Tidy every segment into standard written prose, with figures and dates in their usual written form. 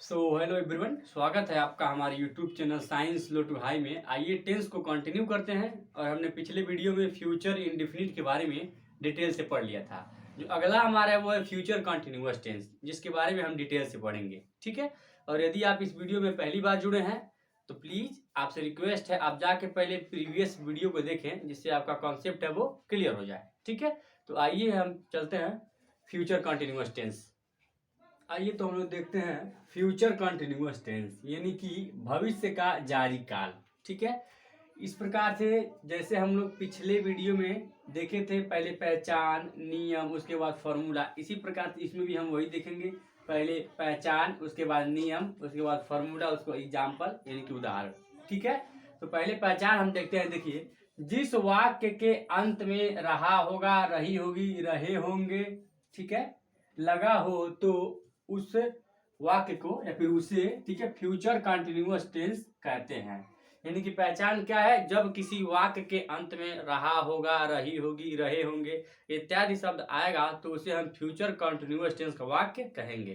Hello everyone, स्वागत है आपका हमारे YouTube channel science low to high में। आइए टेंस को कंटिन्यू करते हैं। और हमने पिछले वीडियो में फ्यूचर इंडेफिनिट के बारे में डिटेल से पढ़ लिया था। जो अगला हमारा है वो है फ्यूचर कंटिन्यूअस टेंस, जिसके बारे में हम डिटेल से पढ़ेंगे। ठीक है। और यदि आप इस वीडियो में पहली बार जुड़े हैं तो प्लीज़ आपसे रिक्वेस्ट है आप जाके पहले प्रीवियस वीडियो को देखें, जिससे आपका कॉन्सेप्ट है वो क्लियर हो जाए। ठीक है। तो आइए हम चलते हैं फ्यूचर कंटिन्यूअस टेंस। आइए तो हम लोग देखते हैं फ्यूचर कंटिन्यूअस टेंस, यानी कि भविष्य का जारी काल। ठीक है। इस प्रकार से जैसे हम लोग पिछले वीडियो में देखे थे, पहले पहचान, नियम, उसके बाद फॉर्मूला, इसी प्रकार से इसमें भी हम वही देखेंगे। पहले पहचान, उसके बाद नियम, उसके बाद फॉर्मूला, उसको एग्जाम्पल यानी कि उदाहरण। ठीक है। तो पहले पहचान हम देखते हैं। देखिए, जिस वाक्य के अंत में रहा होगा, रही होगी, रहे होंगे, ठीक है, लगा हो, तो उस वाक्य को या फिर उसे, ठीक है, फ्यूचर कंटिन्यूअस टेंस कहते हैं। यानी कि पहचान क्या है? जब किसी वाक्य के अंत में रहा होगा, रही होगी, रहे होंगे इत्यादि शब्द आएगा तो उसे हम फ्यूचर कंटिन्यूअस टेंस का वाक्य कहेंगे।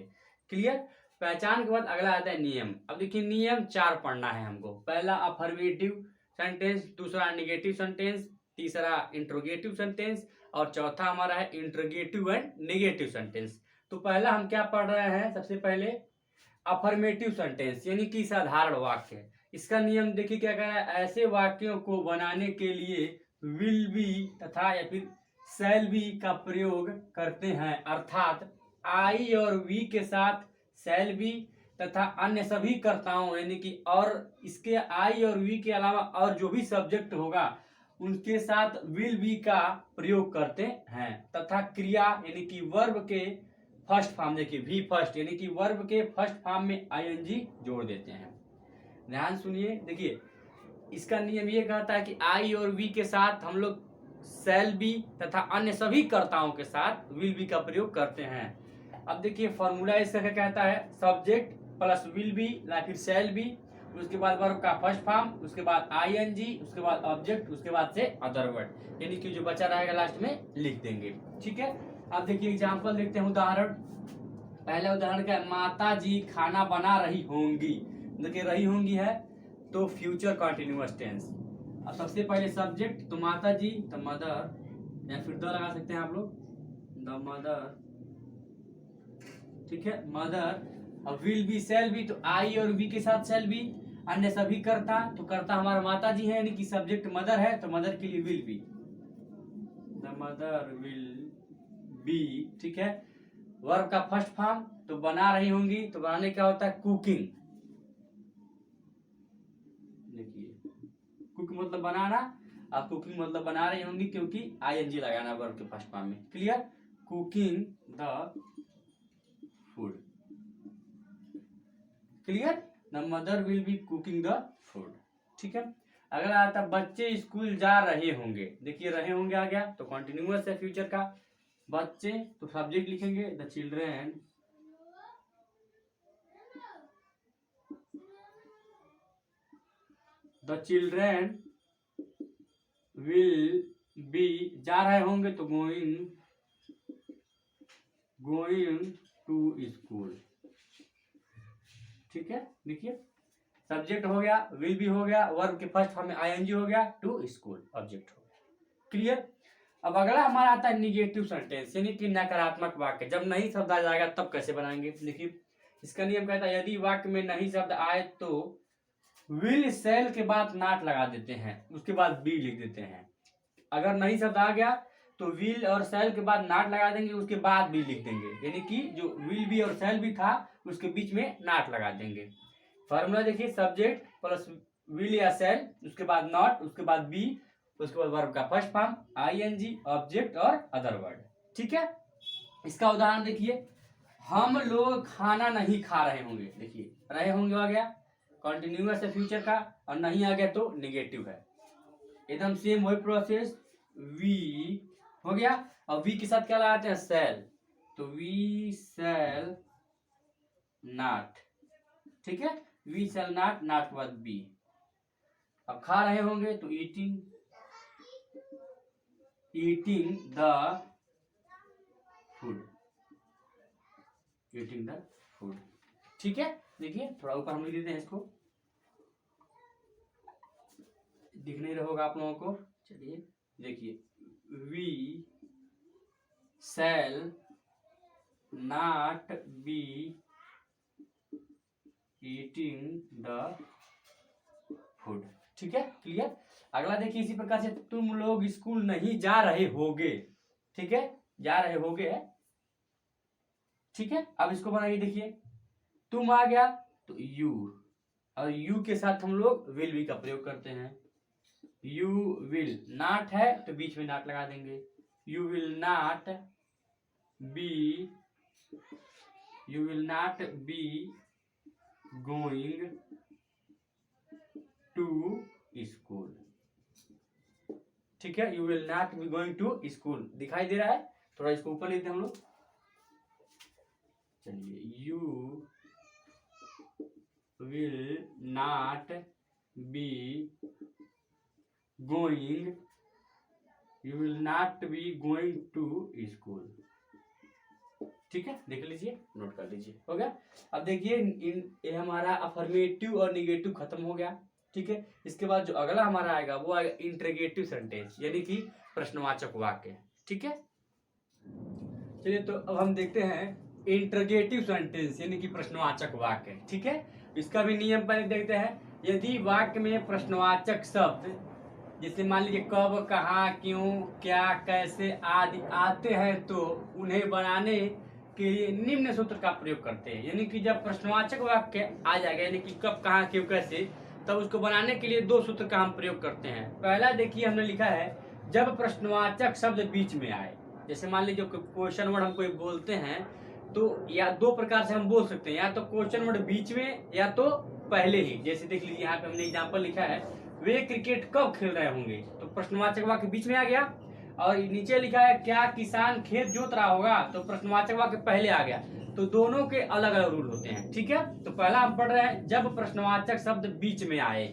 क्लियर। पहचान के बाद अगला आता है नियम। अब देखिए, नियम 4 पढ़ना है हमको। पहला अफर्मेटिव सेंटेंस, दूसरा निगेटिव सेंटेंस, तीसरा इंट्रोगेटिव सेंटेंस, और चौथा हमारा है इंट्रोगेटिव एंड नेगेटिव सेंटेंस। तो पहला हम क्या पढ़ रहे हैं? सबसे पहले अफर्मेटिव सेंटेंस, यानी कि साधारण वाक्य। इसका नियम देखिए क्या कह रहा है। ऐसे वाक्यों को बनाने के लिए विल बी तथा या फिर शैल बी का प्रयोग करते हैं, अर्थात आई और वी के साथ शैल बी तथा अन्य सभी कर्ताओं, यानी कि और इसके आई और वी के अलावा और जो भी सब्जेक्ट होगा उनके साथ विल बी का प्रयोग करते हैं, तथा क्रिया यानी कि वर्ब के फर्स्ट फॉर्म, देखिए वी फर्स्ट, यानी कि वर्ब के फर्स्ट फॉर्म में आईएनजी जोड़ देते हैं। ध्यान सुनिए। देखिए, इसका नियम ये कहता है कि आई और वी के साथ हम लोग शैल बी तथा अन्य सभी कर्ताओं के साथ विल बी का प्रयोग करते हैं। अब देखिए, फॉर्मूला इसका क्या कहता है? सब्जेक्ट प्लस विल बी या फिर शैल बी, उसके बाद वर्ब का फर्स्ट फॉर्म, उसके बाद आईएनजी, उसके बाद ऑब्जेक्ट, उसके बाद से अदर वर्ड, यानी कि जो बचा रहेगा लास्ट में लिख देंगे। ठीक है। अब देखिए एग्जाम्पल देखते हैं, उदाहरण। पहला उदाहरण क्या है? माता जी खाना बना रही होंगी। देखिए, रही होंगी है तो फ्यूचर कंटिन्यूअस टेंस। अब सबसे पहले सब्जेक्ट, तो माता जी, तो मदर, या फिर द लगा सकते हैं आप लोग, द मदर। ठीक है, मदर। अब विल बी, शैल बी, तो आई और वी के साथ शैल बी, अन्य सभी कर्ता, तो कर्ता हमारा माता जी है, यानी कि सब्जेक्ट मदर है तो मदर के लिए will be, the mother will be. ठीक है। वर्ब का फर्स्ट फॉर्म, तो बना रही होंगी, तो बनाने क्या होता है? कुकिंग। देखिए, कुक मतलब बनाना, और कुकिंग मतलब बना रही होंगी, क्योंकि आईएनजी लगाना वर्ब के फर्स्ट फॉर्म में। Clear. Cooking the food. Clear. The mother will be cooking the food. ठीक है। अगर आता बच्चे स्कूल जा रहे होंगे। देखिए, रहे होंगे आ गया तो कंटिन्यूअस है फ्यूचर का। बच्चे, तो सब्जेक्ट लिखेंगे the children, the children will be, जा रहे होंगे तो गोइंग टू स्कूल। ठीक है। देखिए, सब्जेक्ट हो गया, विल बी हो गया, वर्ब के फर्स्ट फॉर्म में आईएनजी हो गया, टू स्कूल ऑब्जेक्ट हो गया। क्लियर। अब अगला हमारा आता है निगेटिव सेंटेंस, यानी कि नकारात्मक वाक्य। जब नहीं शब्द आ जाएगा तब कैसे बनाएंगे? देखिए, इसका नियम कहता है यदि वाक्य में नहीं शब्द आए तो विल शैल के बाद नॉट लगा देते हैं, उसके बाद बी लिख देते हैं। अगर नहीं शब्द आ गया तो विल और शैल के बाद नॉट लगा देंगे, उसके बाद बी लिख देंगे, यानी कि जो विल बी और शैल बी था उसके बीच में नॉट लगा देंगे। फॉर्मूला देखिए, सब्जेक्ट प्लस विल या शैल, उसके बाद नॉट, उसके बाद बी, उसके बाद वर्ब का फर्स्ट फॉर्म, आईएनजी, ऑब्जेक्ट और अदर वर्ड। ठीक है। इसका उदाहरण देखिए, हम लोग खाना नहीं खा रहे होंगे। देखिए, रहे होंगे आ गया, कंटिन्यूअस है फ्यूचर का, और नहीं आ गया तो निगेटिव है। एकदम सेम वही प्रोसेस। वी हो गया, और वी के साथ क्या लगाते हैं? सेल, तो वी सेल नॉट। ठीक है। वी सेल नॉट, नॉट के बाद बी। अब खा रहे होंगे तो eating the food, eating the food. ठीक है। देखिए थोड़ा ऊपर हम लिख देते हैं, इसको दिख नहीं रहा होगा आप लोगों को। चलिए देखिए, we shall not be eating the food. ठीक है, क्लियर। अगला देखिए इसी प्रकार से, तुम लोग स्कूल नहीं जा रहे होगे। ठीक है, जा रहे होगे है। ठीक है, अब इसको बनाइए। देखिए तुम आ गया तो यू, और यू के साथ हम लोग विल बी का प्रयोग करते हैं। यू विल, नॉट है तो बीच में नॉट लगा देंगे। You will not be, you will not be going to school. ठीक है, you will not be going to school, दिखाई दे रहा है। थोड़ा इसको ऊपर लेते हैं हम लोग। चलिए, you will not be going, you will not be going to school. ठीक है, देख लीजिए, नोट कर लीजिए, हो गया। अब देखिए ये हमारा अफर्मेटिव और निगेटिव खत्म हो गया। ठीक है, इसके बाद जो अगला हमारा आएगा वो आएगा इंटरोगेटिव सेंटेंस, यानी कि प्रश्नवाचक वाक्य। ठीक है, चलिए तो अब हम देखते हैं इंटरोगेटिव सेंटेंस यानी कि प्रश्नवाचक वाक्य। ठीक है, इसका भी नियम पहले देखते हैं। यदि वाक्य में प्रश्नवाचक शब्द जैसे मान लीजिए कब, कहाँ, क्यों, क्या, कैसे आदि आते हैं तो उन्हें बनाने के लिए निम्न सूत्र का प्रयोग करते हैं। यानी कि जब प्रश्नवाचक वाक्य आ जाएगा, यानी कि कब, कहाँ, क्यों, कैसे, तब उसको बनाने के लिए दो सूत्र का हम प्रयोग करते हैं। पहला देखिए हमने लिखा है, जब प्रश्नवाचक शब्द बीच में आए। जैसे मान लीजिए क्वेश्चन वर्ड हम कोई बोलते हैं तो या दो प्रकार से हम बोल सकते हैं, या तो क्वेश्चन वर्ड बीच में या तो पहले ही। जैसे देख लीजिए यहाँ पे हमने एग्जाम्पल लिखा है, वे क्रिकेट कब खेल रहे होंगे, तो प्रश्नवाचक वाक्य बीच में आ गया। और नीचे लिखा है, क्या किसान खेत जोत रहा होगा, तो प्रश्नवाचक वाक्य पहले आ गया। तो दोनों के अलग अलग रूल होते हैं। ठीक है, तो पहला हम पढ़ रहे हैं, जब प्रश्नवाचक शब्द बीच में आए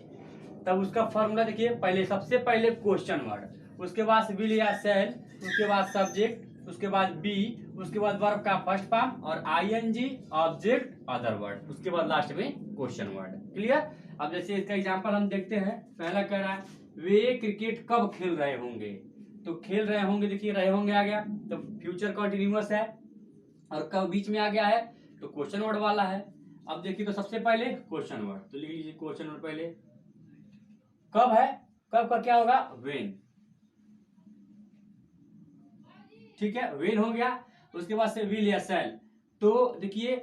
तब उसका फॉर्मूला देखिए। पहले सबसे पहले क्वेश्चन वर्ड, उसके बाद विल या शैल, उसके बाद सब्जेक्ट, उसके बाद बी, उसके बाद वर्ब का फर्स्ट फॉर्म और आईएनजी, ऑब्जेक्ट, अदर वर्ड, उसके बाद लास्ट में क्वेश्चन वर्ड। क्लियर। अब जैसे इसका एग्जांपल हम देखते हैं। पहला कह रहा है, वे क्रिकेट कब खेल रहे होंगे, तो खेल रहे होंगे, देखिए रहे होंगे आ गया तो फ्यूचर कंटिन्यूअस है, और कब बीच में आ गया है तो क्वेश्चन वर्ड वाला है। अब देखिए तो सबसे पहले क्वेश्चन वर्ड, तो लिख लीजिए क्वेश्चन वर्ड पहले। कब है, कब का क्या होगा, वेन। ठीक है, वेन हो गया। उसके बाद से विल या शैल, तो देखिए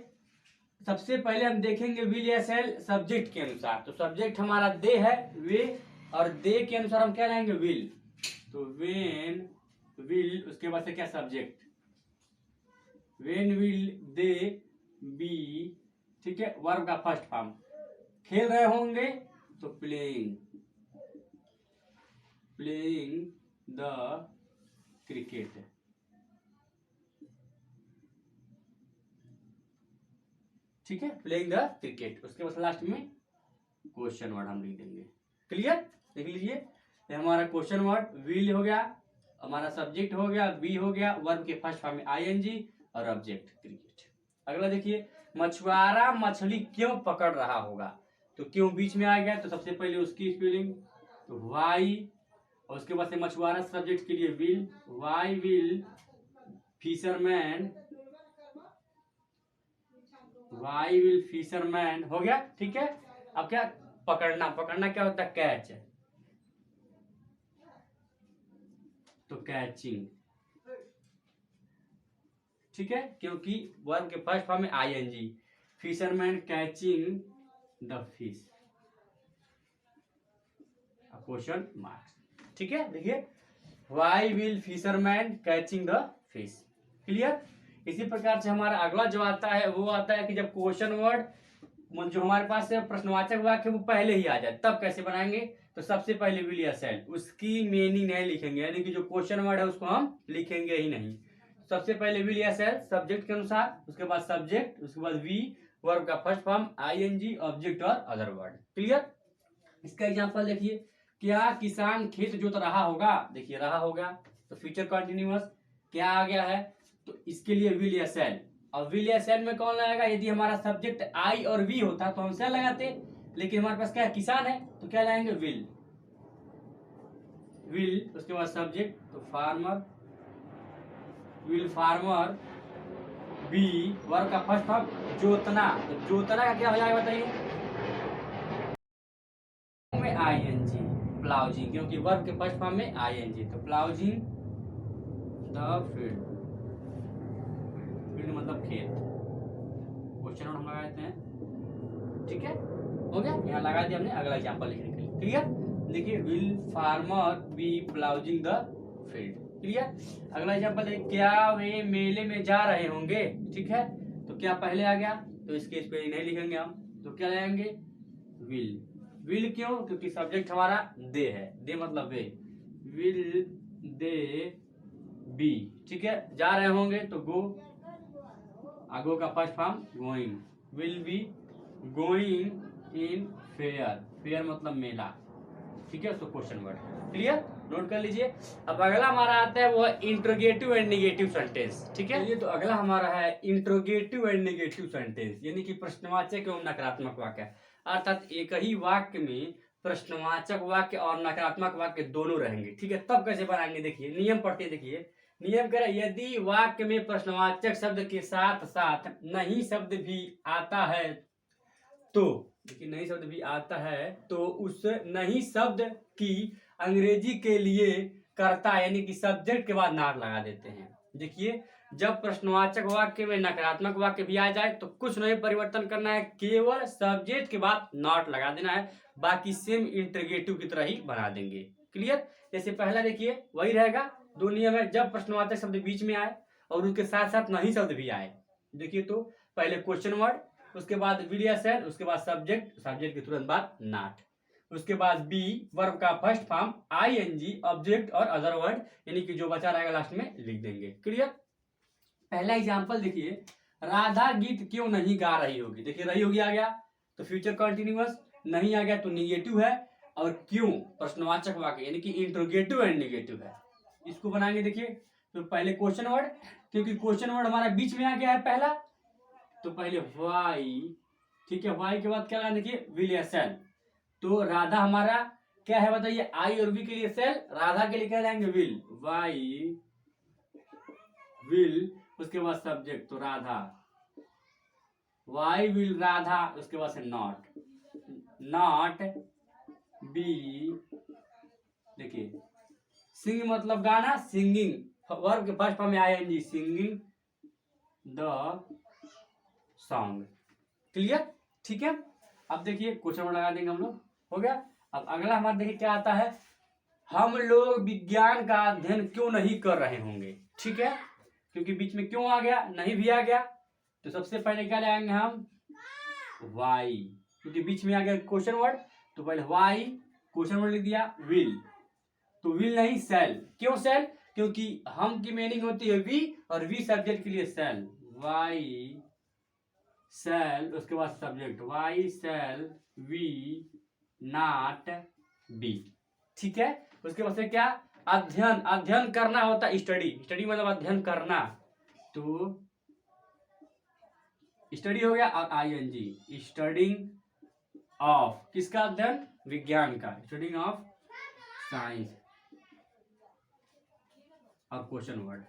सबसे पहले हम देखेंगे विल या शैल सब्जेक्ट के अनुसार। तो सब्जेक्ट हमारा दे है, वे, और दे के अनुसार हम क्या लाएंगे, विल। तो वेन विल, उसके बाद से क्या, subject, when will they B. ठीक है, वर्ब का फर्स्ट फॉर्म, खेल रहे होंगे तो प्लेइंग, प्लेइंग द क्रिकेट। ठीक है, प्लेइंग द क्रिकेट। उसके बाद लास्ट में क्वेश्चन वर्ड हम लिख देंगे। क्लियर, देख लीजिए ये हमारा क्वेश्चन वर्ड विल हो गया, हमारा सब्जेक्ट हो गया, बी हो गया, वर्ब के फर्स्ट फॉर्म में आईएनजी और ऑब्जेक्ट क्रिकेट। अगला देखिए, मछुआरा मछली क्यों पकड़ रहा होगा, तो क्यों बीच में आ गया, तो सबसे पहले उसकी स्पेलिंग, तो वाई, और उसके बाद से मछुआरा सब्जेक्ट के लिए will, why will fisherman, why will fisherman हो गया। ठीक है, अब क्या, पकड़ना, पकड़ना क्या होता है, कैच, तो कैचिंग। ठीक है, क्योंकि वर्ब के फर्स्ट फॉर्म में ING, fisherman catching the fish, question marks. ठीक है, देखिए why will fisherman catching the fish. Clear. इसी प्रकार से हमारा अगला जो आता है वो आता है कि जब क्वेश्चन वर्ड जो हमारे पास है प्रश्नवाचक वाक्य वो पहले ही आ जाए, तब कैसे बनाएंगे, तो सबसे पहले विल या शैल, उसकी मीनिंग नहीं लिखेंगे, यानी कि जो क्वेश्चन वर्ड है उसको हम लिखेंगे ही नहीं। सबसे पहले विल या शैल सब्जेक्ट के अनुसार, उसके बाद सब्जेक्ट, उसके बाद वी, वर्ब का फर्स्ट फॉर्म, आईएनजी, ऑब्जेक्ट और अदर वर्ड। क्लियर। इसका एग्जांपल देखिए, क्या किसान खेत जोत रहा होगा, देखिए रहा होगा तो फ्यूचर कंटिन्यूअस, क्या आ गया है तो इसके लिए विल या शैल, और विल या शैल में कौन लगाएगा? यदि हमारा सब्जेक्ट आई और वी होता तो हम शैल लगाते, लेकिन हमारे पास क्या है, किसान है, तो क्या लगाएंगे? विल। विल उसके बाद सब्जेक्ट तो farmer, will farmer. Be verb का फर्स्ट फॉर्म जोतना, तो जोतना का क्या हो जाएगा बताइए? में आईएनजी, प्लाउजिंग, क्योंकि वर्ब के फर्स्ट फॉर्म में आईएनजी, तो प्लाउजिंग द फील्ड। फील्ड मतलब खेत। क्वेश्चन हम लगा देते हैं, ठीक है, हो गया, यहाँ लगा दिया हमने। अगला एग्जांपल लिखने के लिए क्लियर। देखिए will farmer be ploughing the field, clear. अगला एग्जांपल है, क्या वे मेले में जा रहे होंगे, ठीक है, तो क्या पहले आ गया, तो इसके इस पे नहीं लिखेंगे हम, तो क्या लगाएंगे? विल। विल क्यों? क्योंकि सब्जेक्ट हमारा दे है, दे मतलब वे, विल दे बी, ठीक है, जा रहे होंगे तो गो, आगो का first form going, will be going in fair, fair मतलब मेला, ठीक है, तो क्वेश्चन वर्ड, क्लियर, नोट कर लीजिए। अब अगला हमारा आता है वो इंट्रोगेटिव एंड नेगेटिव सेंटेंस, ठीक है। ये तो अगला हमारा है इंट्रोगेटिव एंड नेगेटिव सेंटेंस, यानी कि प्रश्नवाचक एवं नकारात्मक वाक्य, अर्थात एक ही वाक्य में प्रश्नवाचक वाक्य और नकारात्मक वाक्य दोनों रहेंगे, ठीक है। तब कैसे बनाएंगे, देखिए नियम पढ़ते, देखिए नियम कह रहा है, यदि वाक्य में प्रश्नवाचक शब्द के साथ साथ नहीं शब्द भी आता है तो, लेकिन नहीं शब्द भी आता है तो उस नहीं शब्द की अंग्रेजी के लिए कर्ता यानी कि सब्जेक्ट के बाद नॉट लगा देते हैं। देखिए जब प्रश्नवाचक वाक्य में नकारात्मक वाक्य भी आ जाए तो कुछ नहीं परिवर्तन करना है, केवल सब्जेक्ट के बाद नॉट लगा देना है, बाकी सेम इंटरोगेटिव की तरह ही बना देंगे, क्लियर। जैसे पहला देखिए वही रहेगा, दो नियम है, जब प्रश्नवाचक शब्द बीच में आए और उसके साथ साथ नहीं शब्द भी आए। देखिए तो पहले क्वेश्चन वर्ड, उसके बाद विल या शैल, उसके बाद सब्जेक्ट, सब्जेक्ट के तुरंत बाद नॉट, उसके बाद बी वर्ब का फर्स्ट फॉर्म आईएनजी, ऑब्जेक्ट और अदर वर्ड, यानी कि जो बचा रहेगा लास्ट में लिख देंगे, क्लियर। पहला एग्जांपल देखिए, राधा गीत क्यों नहीं गा रही होगी, देखिए रही होगी आ गया तो फ्यूचर कंटिन्यूअस, नहीं आ गया तो निगेटिव है, और क्यों प्रश्नवाचक वाक्य यानी कि इंट्रोगेटिव एंड नेगेटिव है। इसको बनाएंगे, देखिए तो पहले क्वेश्चन वर्ड, क्योंकि क्वेश्चन वर्ड हमारा बीच में आ गया है पहला, तो पहले वाई, ठीक है, वाई के बाद क्या लगाना, देखिए विल या शैल, तो राधा हमारा क्या है बताइए, आई और वी के लिए शैल, राधा के लिए क्या लाएंगे विल, वाई विल, उसके बाद सब्जेक्ट तो राधा, वाई विल राधा, उसके बाद से नॉट, नॉट बी, देखिए सिंग मतलब गाना, सिंगिंग वर्ब के फर्स्ट फॉर्म में ING, singing the song, clear, ठीक है। अब देखिए क्वेश्चन लगा देंगे हम लोग, हो गया। अब अगला हमारा देखिए क्या आता है, हम लोग विज्ञान का अध्ययन क्यों नहीं कर रहे होंगे, ठीक है, क्योंकि बीच में क्यों आ गया, नहीं भी आ गया, तो सबसे पहले क्या लगाएंगे हम, वाई, क्योंकि बीच में आ गया क्वेश्चन वर्ड, तो पहले वाई क्वेश्चन वर्ड लिख दिया, विल, तो विल नहीं शैल, क्यों शैल, क्योंकि हम की मीनिंग होती है वी, और वी सब्जेक्ट के लिए शैल, वाई शैल, उसके बाद subject why shall we not be, ठीक है। उसके बाद से क्या, अध्ययन, अध्ययन करना होता है स्टडी, स्टडी मतलब अध्ययन करना, तो स्टडी हो गया, और आईएनजी स्टडिंग ऑफ, किसका अध्ययन, विज्ञान का, स्टडिंग ऑफ साइंस, और क्वेश्चन वर्ड,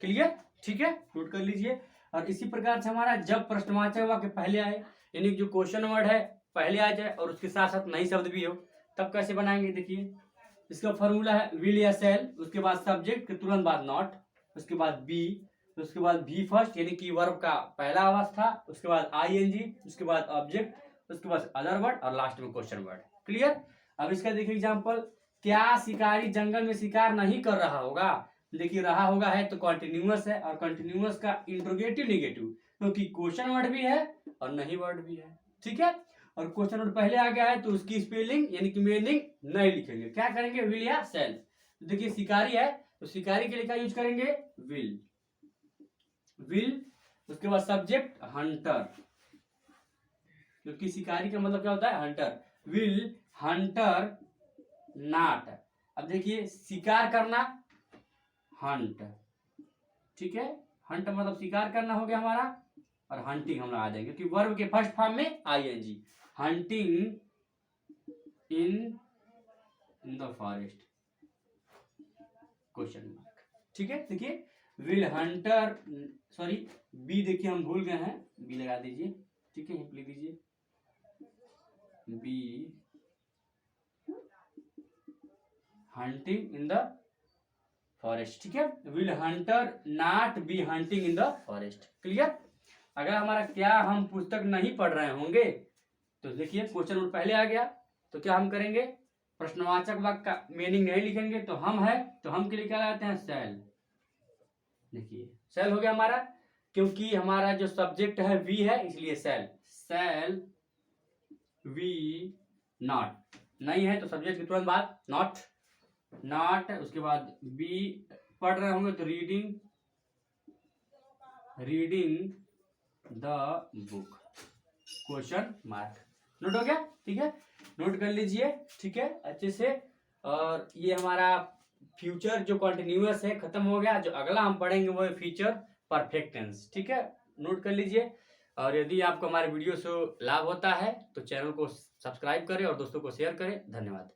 क्लियर, ठीक है, नोट कर लीजिए। और इसी प्रकार से हमारा जब प्रश्नवाचक वाक्य पहले आए, यानी जो क्वेश्चन वर्ड है पहले आ जाए और उसके साथ साथ नई शब्द भी हो, तब कैसे बनाएंगे, देखिए इसका फॉर्मूला है विल या शैल, उसके बाद सब्जेक्ट के तुरंत बाद नॉट, उसके बाद बी, उसके बाद भी फर्स्ट यानी कि वर्ब का पहला अवस्था, उसके बाद आईएनजी, उसके बाद ऑब्जेक्ट, उसके बाद अदर वर्ड, और लास्ट में क्वेश्चन वर्ड, क्लियर। अब इसका देखिए एग्जांपल, क्या शिकारी जंगल में शिकार नहीं कर रहा होगा, देखिए रहा होगा है तो कंटिन्यूअस है, और कंटिन्यूअस का इंट्रोगेटिव नेगेटिव, क्योंकि क्वेश्चन वर्ड भी है और नहीं वर्ड भी है, ठीक है। और क्वेश्चन वर्ड पहले आ गया है तो उसकी स्पेलिंग यानी कि मीनिंग नहीं लिखेंगे, क्या करेंगे, विल या शैल, तो देखिए शिकारी है तो शिकारी के लिए क्या यूज करेंगे, विल, विल, उसके बाद सब्जेक्ट हंटर, क्योंकि शिकारी का मतलब क्या होता है, हंटर, विल हंटर नॉट, अब देखिए शिकार करना हंट, ठीक है, हंट मतलब शिकार करना हो गया हमारा, और हंटिंग हम लगा देंगे क्योंकि वर्ब के फर्स्ट फॉर्म में ING, hunting in the forest question mark. ठीक है, देखिए विल हंटर, सॉरी बी देखिए हम भूल गए हैं, बी लगा दीजिए। ठीक है, लिख दीजिए be hunting in the forest. ठीक है, will hunter not be hunting in the forest. Clear. अगर हमारा क्या हम पुस्तक नहीं पढ़ रहे होंगे तो देखिए क्वेश्चन पहले आ गया, तो क्या हम करेंगे, प्रश्नवाचक वाक्य का मीनिंग नहीं लिखेंगे, तो हम है तो हम के लिए क्या लगाते हैं, सेल। देखिए सेल हो गया हमारा, क्योंकि हमारा जो सब्जेक्ट है वी है इसलिए सेल, सेल वी नॉट, नहीं है तो सब्जेक्ट की तुरंत बाद नॉट, नॉट उसके बाद बी पढ़ रहे होंगे तो reading, reading the book question mark. Note हो गया। ठीक है, नोट कर लीजिए। ठीक है, अच्छे से। और ये हमारा फ्यूचर जो कंटिन्यूअस है खत्म हो गया, जो अगला हम पढ़ेंगे वो है फ्यूचर परफेक्ट टेंस। ठीक है, नोट कर लीजिए। और यदि आपको हमारे वीडियो से लाभ होता है तो चैनल को सब्सक्राइब करें और दोस्तों को शेयर करें। धन्यवाद।